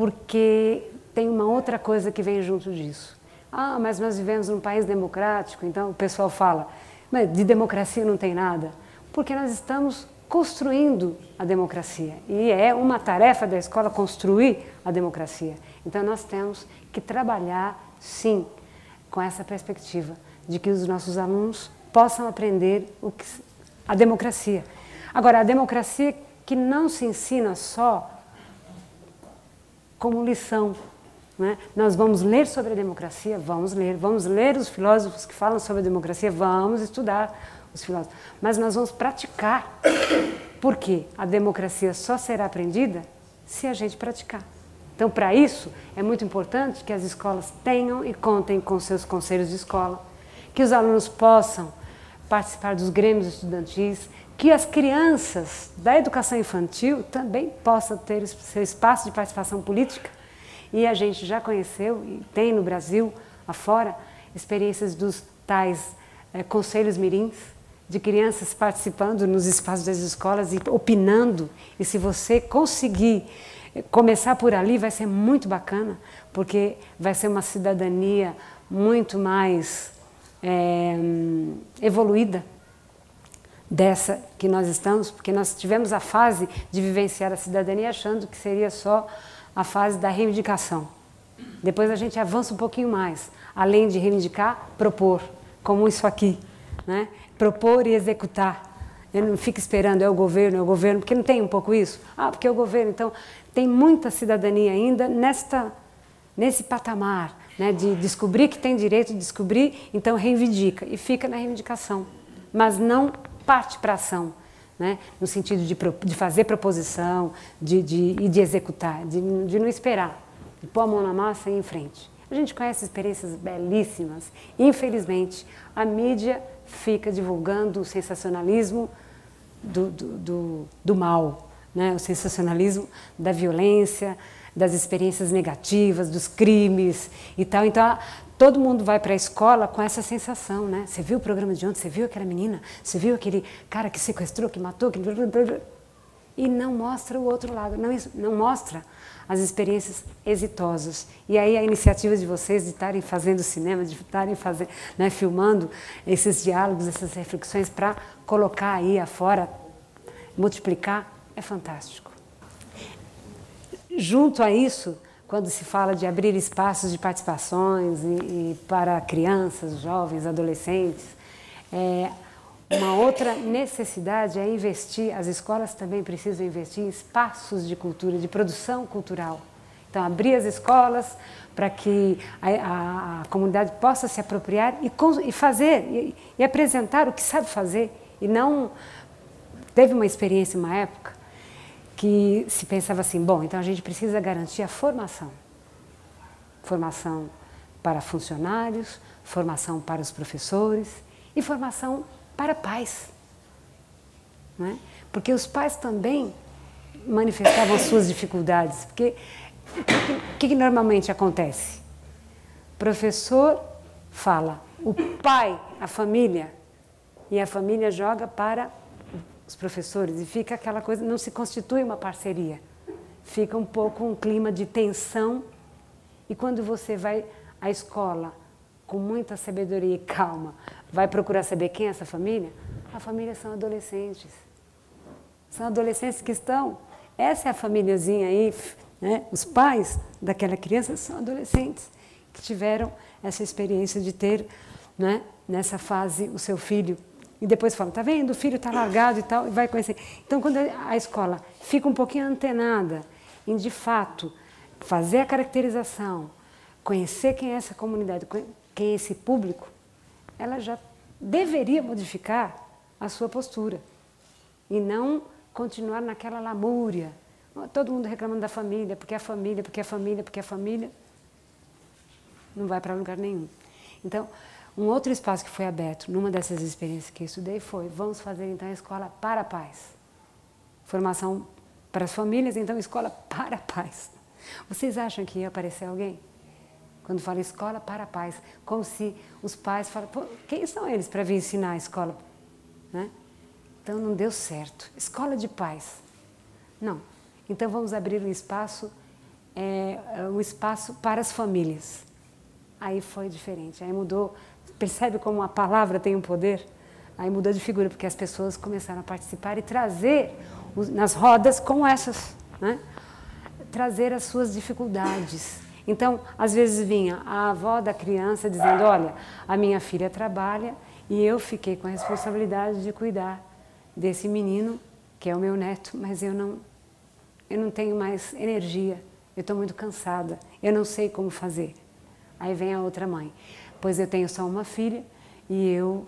porque tem uma outra coisa que vem junto disso. Ah, mas nós vivemos num país democrático, então o pessoal fala, mas de democracia não tem nada. Porque nós estamos construindo a democracia. E é uma tarefa da escola construir a democracia. Então nós temos que trabalhar, sim, com essa perspectiva de que os nossos alunos possam aprender a democracia. Agora, a democracia que não se ensina só como lição. Né? Nós vamos ler sobre a democracia, vamos ler os filósofos que falam sobre a democracia, vamos estudar os filósofos, mas nós vamos praticar, porque a democracia só será aprendida se a gente praticar. Então, para isso, é muito importante que as escolas tenham e contem com seus conselhos de escola, que os alunos possam participar dos grêmios estudantis, que as crianças da educação infantil também possam ter seu espaço de participação política. E a gente já conheceu, e tem no Brasil, afora, experiências dos tais conselhos mirins, de crianças participando nos espaços das escolas e opinando. E se você conseguir começar por ali, vai ser muito bacana, porque vai ser uma cidadania muito mais evoluída dessa que nós estamos, porque nós tivemos a fase de vivenciar a cidadania achando que seria só a fase da reivindicação. Depois a gente avança um pouquinho mais, além de reivindicar, propor, como isso aqui, né? Propor e executar. Eu não fico esperando, é o governo, porque não tem um pouco isso? Ah, porque é o governo. Então, tem muita cidadania ainda nesse patamar, né? De descobrir que tem direito, de descobrir, então reivindica, e fica na reivindicação, mas não parte para a ação. Né? No sentido de fazer proposição, e de executar, de não esperar, de pôr a mão na massa e ir em frente. A gente conhece experiências belíssimas. Infelizmente, a mídia fica divulgando o sensacionalismo do mal, né? O sensacionalismo da violência, das experiências negativas, dos crimes e tal. Então, todo mundo vai para a escola com essa sensação, né? Você viu o programa de ontem? Você viu aquela menina? Você viu aquele cara que sequestrou, que matou? E não mostra o outro lado, não mostra as experiências exitosas. E aí a iniciativa de vocês de estarem fazendo cinema, de estarem né, filmando esses diálogos, essas reflexões para colocar aí afora, multiplicar, é fantástico. Junto a isso, quando se fala de abrir espaços de participações e para crianças, jovens, adolescentes, uma outra necessidade é investir, as escolas também precisam investir em espaços de cultura, de produção cultural. Então, abrir as escolas para que a comunidade possa se apropriar e fazer, e apresentar o que sabe fazer. E não... Teve uma experiência, uma época, que se pensava assim, bom, então a gente precisa garantir a formação. Formação para funcionários, formação para os professores e formação para pais. Né? Porque os pais também manifestavam as suas dificuldades. Porque o que normalmente acontece? O professor fala, o pai, a família, e a família joga para os professores e fica aquela coisa, não se constitui uma parceria. Fica um pouco um clima de tensão e quando você vai à escola com muita sabedoria e calma, vai procurar saber quem é essa família, a família são adolescentes. São adolescentes que estão, essa é a famíliazinha aí, né? Os pais daquela criança são adolescentes que tiveram essa experiência de ter, né, nessa fase o seu filho. E depois falam, tá vendo, o filho está largado e tal, e vai conhecer. Então, quando a escola fica um pouquinho antenada em, de fato, fazer a caracterização, conhecer quem é essa comunidade, quem é esse público, ela já deveria modificar a sua postura e não continuar naquela lamúria. Todo mundo reclamando da família, porque a família, porque a família, porque a família não vai para lugar nenhum. Então, um outro espaço que foi aberto, numa dessas experiências que eu estudei, foi vamos fazer então a escola para pais. Formação para as famílias, então escola para pais. Vocês acham que ia aparecer alguém? Quando fala escola para pais, como se os pais falam, pô, quem são eles para vir ensinar a escola? Né? Então não deu certo. Escola de pais. Não. Então vamos abrir um espaço o espaço para as famílias. Aí foi diferente, aí mudou. Percebe como a palavra tem um poder? Aí mudou de figura, porque as pessoas começaram a participar e trazer, nas rodas como essas, né? Trazer as suas dificuldades. Então, às vezes vinha a avó da criança dizendo, olha, a minha filha trabalha e eu fiquei com a responsabilidade de cuidar desse menino, que é o meu neto, mas eu não tenho mais energia, eu estou muito cansada, eu não sei como fazer. Aí vem a outra mãe, pois eu tenho só uma filha e eu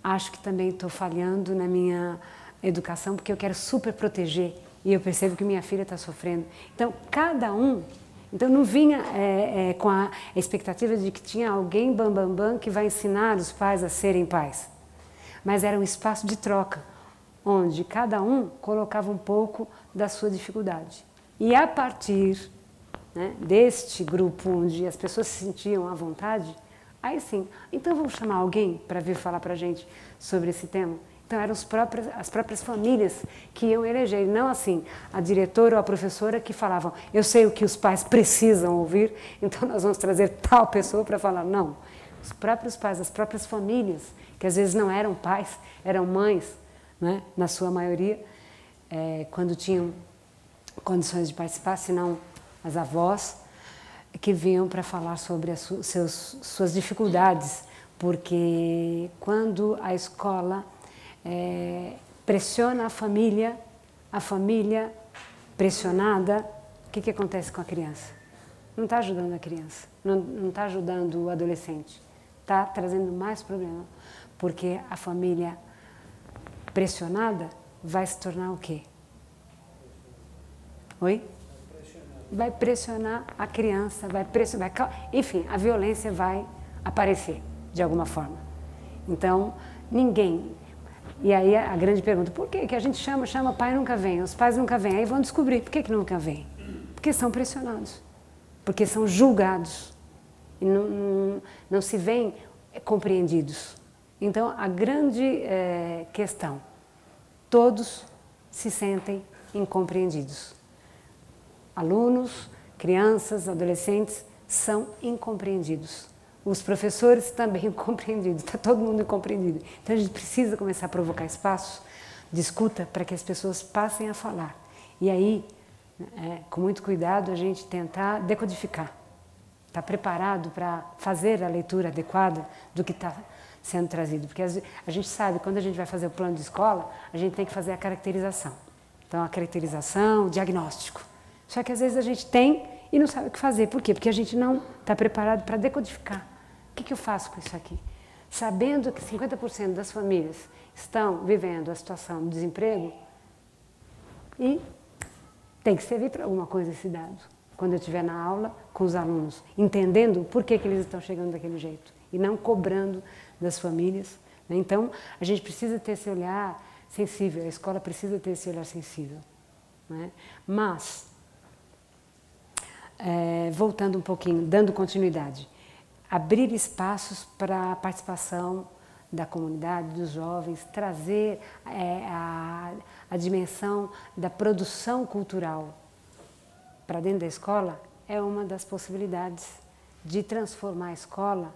acho que também estou falhando na minha educação porque eu quero super proteger e eu percebo que minha filha está sofrendo. Então, cada um, então não vinha com a expectativa de que tinha alguém bam, que vai ensinar os pais a serem pais, mas era um espaço de troca, onde cada um colocava um pouco da sua dificuldade. E a partir, né, deste grupo onde as pessoas se sentiam à vontade, aí sim, então vamos chamar alguém para vir falar para a gente sobre esse tema? Então eram as próprias famílias que iam eleger, não assim, a diretora ou a professora que falavam, eu sei o que os pais precisam ouvir, então nós vamos trazer tal pessoa para falar. Não, os próprios pais, as próprias famílias, que às vezes não eram pais, eram mães, né, na sua maioria, quando tinham condições de participar, senão as avós, que vinham para falar sobre as suas dificuldades, porque quando a escola pressiona a família pressionada, o que acontece com a criança? Não está ajudando a criança, não está ajudando o adolescente, está trazendo mais problema, porque a família pressionada vai se tornar o quê? Oi? Vai pressionar a criança, enfim, a violência vai aparecer de alguma forma. Então, ninguém. E aí a grande pergunta, por que a gente chama, pai nunca vem, os pais nunca vêm? Aí vão descobrir por que nunca vêm. Porque são pressionados, porque são julgados e não se veem compreendidos. Então, a grande questão, todos se sentem incompreendidos. Alunos, crianças, adolescentes são incompreendidos. Os professores também incompreendidos, está todo mundo incompreendido. Então a gente precisa começar a provocar espaços de escuta para que as pessoas passem a falar. E aí, com muito cuidado, a gente tentar decodificar. Está preparado para fazer a leitura adequada do que está sendo trazido. Porque a gente sabe, quando a gente vai fazer o plano de escola, a gente tem que fazer a caracterização. Então a caracterização, o diagnóstico. Só que às vezes a gente tem e não sabe o que fazer. Por quê? Porque a gente não está preparado para decodificar. O que eu faço com isso aqui? Sabendo que 50% das famílias estão vivendo a situação de desemprego e tem que servir para alguma coisa esse dado. Quando eu estiver na aula com os alunos, entendendo por que eles estão chegando daquele jeito e não cobrando das famílias. Então, a gente precisa ter esse olhar sensível, a escola precisa ter esse olhar sensível. Né? Mas, voltando um pouquinho, dando continuidade, abrir espaços para a participação da comunidade, dos jovens, trazer a dimensão da produção cultural para dentro da escola é uma das possibilidades de transformar a escola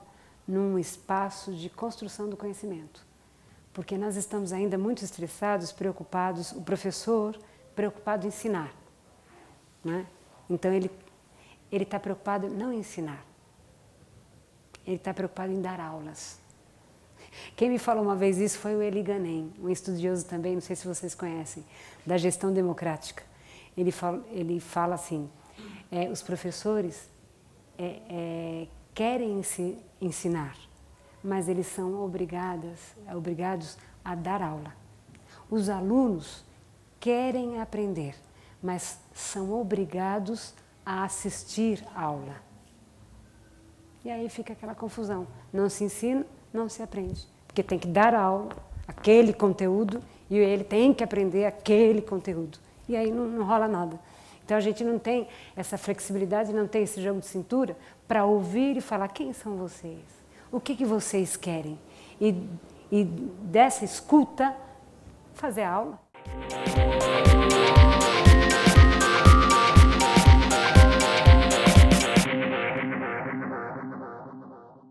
num espaço de construção do conhecimento. Porque nós estamos ainda muito estressados, preocupados, o professor preocupado em ensinar. Né? Então ele está preocupado não em ensinar, ele está preocupado em dar aulas. Quem me falou uma vez isso foi o Eli Ganem, um estudioso também, não sei se vocês conhecem, da gestão democrática. Ele fala assim, os professores querem ensinar, mas eles são obrigados a dar aula. Os alunos querem aprender, mas são obrigados a assistir a aula. E aí fica aquela confusão. Não se ensina, não se aprende. Porque tem que dar aula, aquele conteúdo, e ele tem que aprender aquele conteúdo. E aí não rola nada. Então a gente não tem essa flexibilidade, não tem esse jogo de cintura para ouvir e falar quem são vocês, o que vocês querem. E dessa escuta, fazer a aula.